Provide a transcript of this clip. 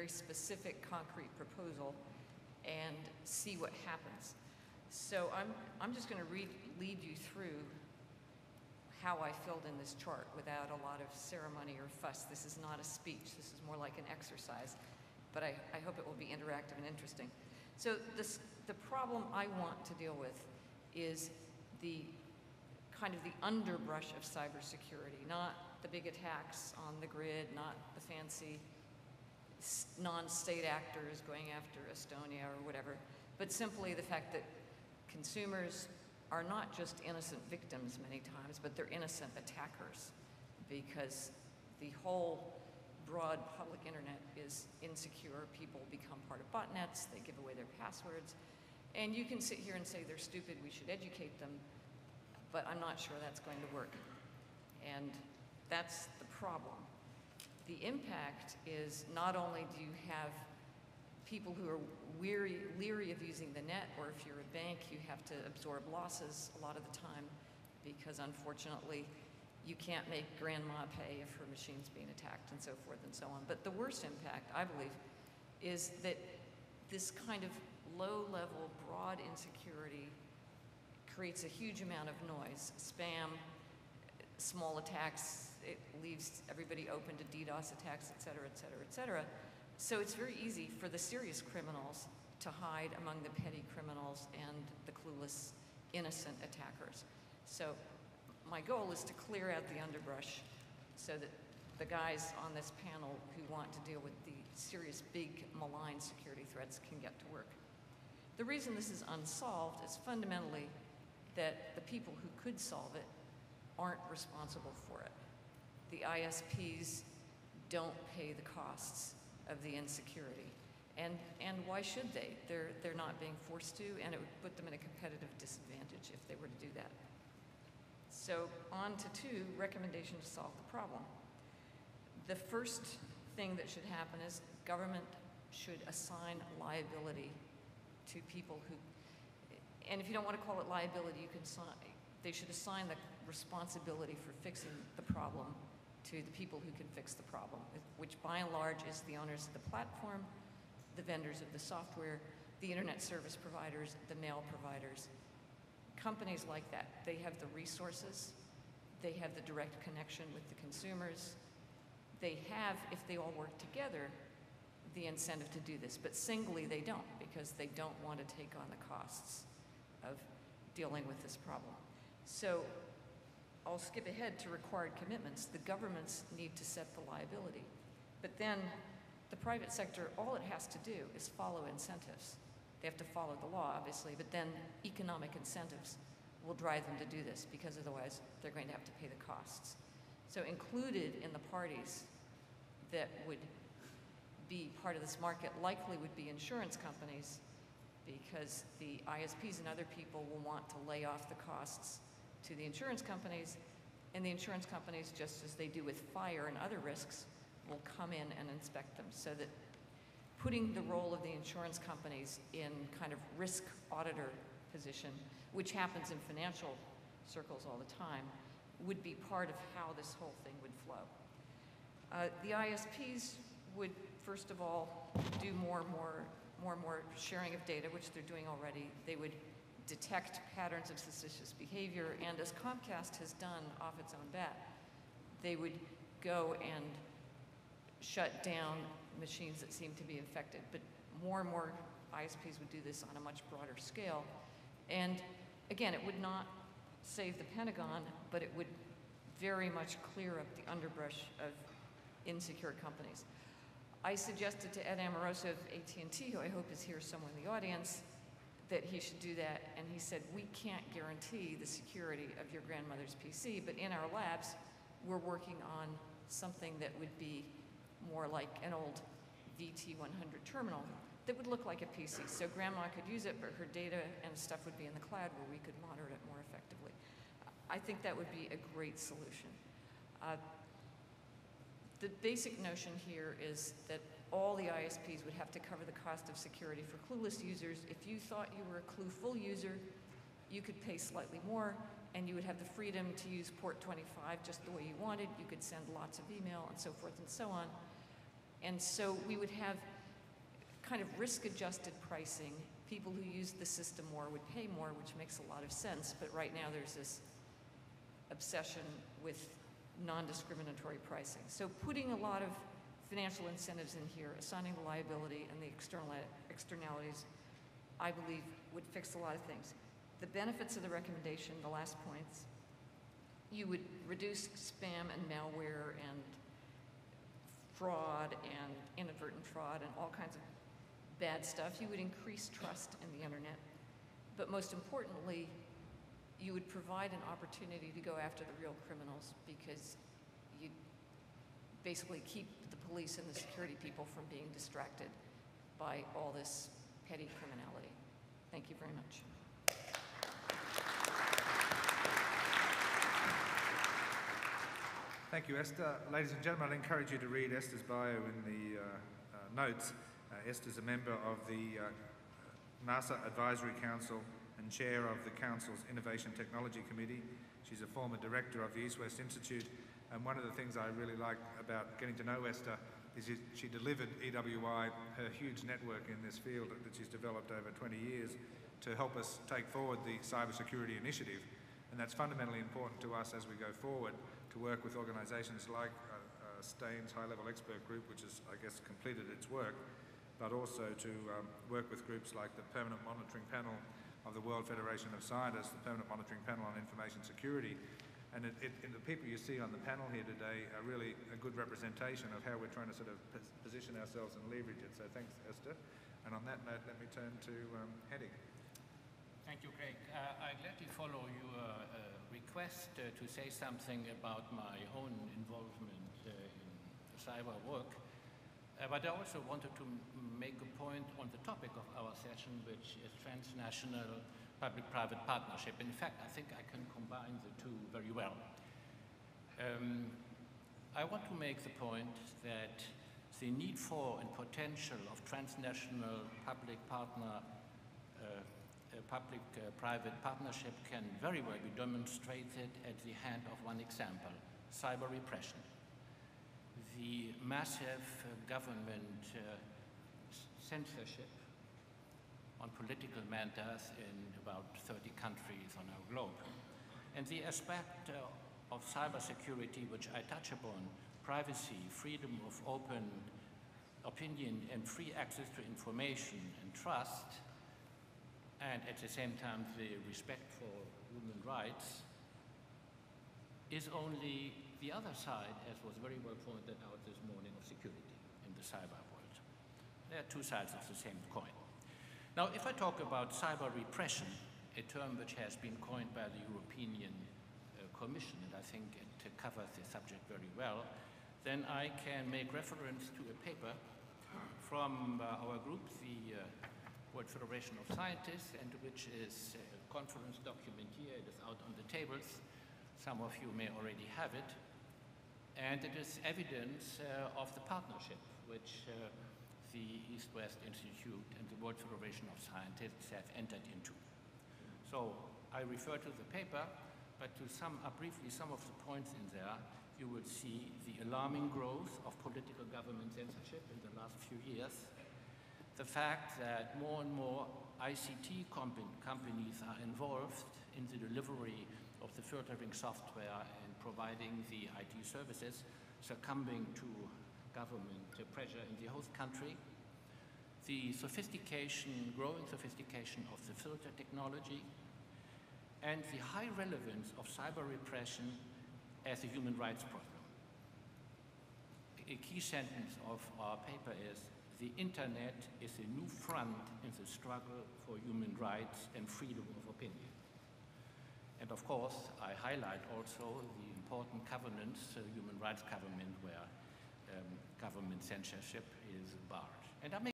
very specific, concrete proposal and see what happens. So I'm just going to lead you through how I filled in this chart without a lot of ceremony or fuss. This is not a speech. This is more like an exercise, but I hope it will be interactive and interesting. So the problem I want to deal with is the kind of the underbrush of cybersecurity, not the big attacks on the grid, not the fancy non-state actors going after Estonia or whatever, but simply the fact that consumers are not just innocent victims many times, but they're innocent attackers, because the whole broad public internet is insecure. People become part of botnets, they give away their passwords, and you can sit here and say they're stupid, we should educate them, but I'm not sure that's going to work. And that's the problem. The impact is not only do you have people who are leery of using the net, or if you're a bank, you have to absorb losses a lot of the time because unfortunately you can't make grandma pay if her machine's being attacked and so forth and so on. But the worst impact, I believe, is that this kind of low-level, broad insecurity creates a huge amount of noise. Spam, small attacks, it leaves everybody open to DDoS attacks, et cetera, et cetera, et cetera. So it's very easy for the serious criminals to hide among the petty criminals and the clueless, innocent attackers. So my goal is to clear out the underbrush so that the guys on this panel who want to deal with the serious, big, malign security threats can get to work. The reason this is unsolved is fundamentally that the people who could solve it aren't responsible for it. The ISPs don't pay the costs of the insecurity. And why should they? They're not being forced to, and it would put them in a competitive disadvantage if they were to do that. So on to 2, recommendations to solve the problem. The first thing that should happen is government should assign liability to people who, and if you don't want to call it liability, you can they should assign the responsibility for fixing the problem to the people who can fix the problem, which by and large is the owners of the platform, the vendors of the software, the internet service providers, the mail providers. Companies like that, they have the resources, they have the direct connection with the consumers, they have, if they all work together, the incentive to do this, but singly they don't, because they don't want to take on the costs of dealing with this problem. So I'll skip ahead to required commitments. The governments need to set the liability, but then the private sector, all it has to do is follow incentives. They have to follow the law, obviously, but then economic incentives will drive them to do this, because otherwise they're going to have to pay the costs. So included in the parties that would be part of this market likely would be insurance companies, because the ISPs and other people will want to lay off the costs to the insurance companies, and the insurance companies, just as they do with fire and other risks, will come in and inspect them, so that putting the role of the insurance companies in kind of risk auditor position, which happens in financial circles all the time, would be part of how this whole thing would flow. The ISPs would, first of all, do more and more sharing of data, which they're doing already. They would detect patterns of suspicious behavior, and as Comcast has done off its own bat, they would go and shut down machines that seem to be infected. But more and more ISPs would do this on a much broader scale. And again, it would not save the Pentagon, but it would very much clear up the underbrush of insecure companies. I suggested to Ed Amoroso of AT&T, who I hope is here somewhere in the audience, that he should do that, and he said, we can't guarantee the security of your grandmother's PC, but in our labs, we're working on something that would be more like an old VT100 terminal that would look like a PC. So grandma could use it, but her data and stuff would be in the cloud where we could monitor it more effectively. I think that would be a great solution. The basic notion here is that all the ISPs would have to cover the cost of security for clueless users. If you thought you were a clue-full user, you could pay slightly more, and you would have the freedom to use port 25 just the way you wanted. You could send lots of email and so forth and so on. And so we would have kind of risk-adjusted pricing. People who use the system more would pay more, which makes a lot of sense, but right now there's this obsession with non-discriminatory pricing. So putting a lot of financial incentives in here, assigning the liability and the externalities, I believe would fix a lot of things. The benefits of the recommendation, the last points, you would reduce spam and malware and fraud and inadvertent fraud and all kinds of bad stuff. You would increase trust in the internet. But most importantly, you would provide an opportunity to go after the real criminals, because you basically keep the police and the security people from being distracted by all this petty criminality. Thank you very much. Thank you, Esther. Ladies and gentlemen, I'd encourage you to read Esther's bio in the notes. Esther's a member of the NASA Advisory Council and chair of the Council's Innovation Technology Committee. She's a former director of the EastWest Institute, and one of the things I really like about getting to know Esther is she delivered EWI, her huge network in this field that she's developed over 20 years, to help us take forward the cybersecurity initiative. And that's fundamentally important to us as we go forward, to work with organizations like Stein's high-level expert group, which has, I guess, completed its work, but also to work with groups like the Permanent Monitoring Panel of the World Federation of Scientists, the Permanent Monitoring Panel on Information Security. And the people you see on the panel here today are really a good representation of how we're trying to sort of position ourselves and leverage it. So thanks, Esther. And on that note, let me turn to Henning. Thank you, Craig. I gladly follow your request to say something about my own involvement in cyber work. But I also wanted to make a point on the topic of our session, which is transnational public-private partnership. In fact, I think I can combine the two very well. I want to make the point that the need for and potential of transnational public-private partnership can very well be demonstrated at the hand of one example: cyber repression. The massive government censorship on political matters in about 30 countries on our globe. And the aspect of cybersecurity which I touch upon, privacy, freedom of open opinion and free access to information and trust, and at the same time the respect for human rights, is only the other side, as was very well pointed out this morning, of security in the cyber world. There are two sides of the same coin. Now, if I talk about cyber repression, a term which has been coined by the European Commission, and I think it covers the subject very well, then I can make reference to a paper from our group, the World Federation of Scientists, and which is a conference document here. It is out on the tables. Some of you may already have it. And it is evidence of the partnership which the EastWest Institute and the World Federation of Scientists have entered into. So I refer to the paper, but to sum up briefly some of the points in there, you will see the alarming growth of political government censorship in the last few years, the fact that more and more ICT companies are involved in the delivery of the filtering software and providing the IT services, succumbing to government pressure in the host country, the growing sophistication of the filter technology, and the high relevance of cyber repression as a human rights problem. A key sentence of our paper is, the internet is a new front in the struggle for human rights and freedom of opinion. And of course, I highlight also the important covenants, human rights covenant, where government censorship is barred. And I make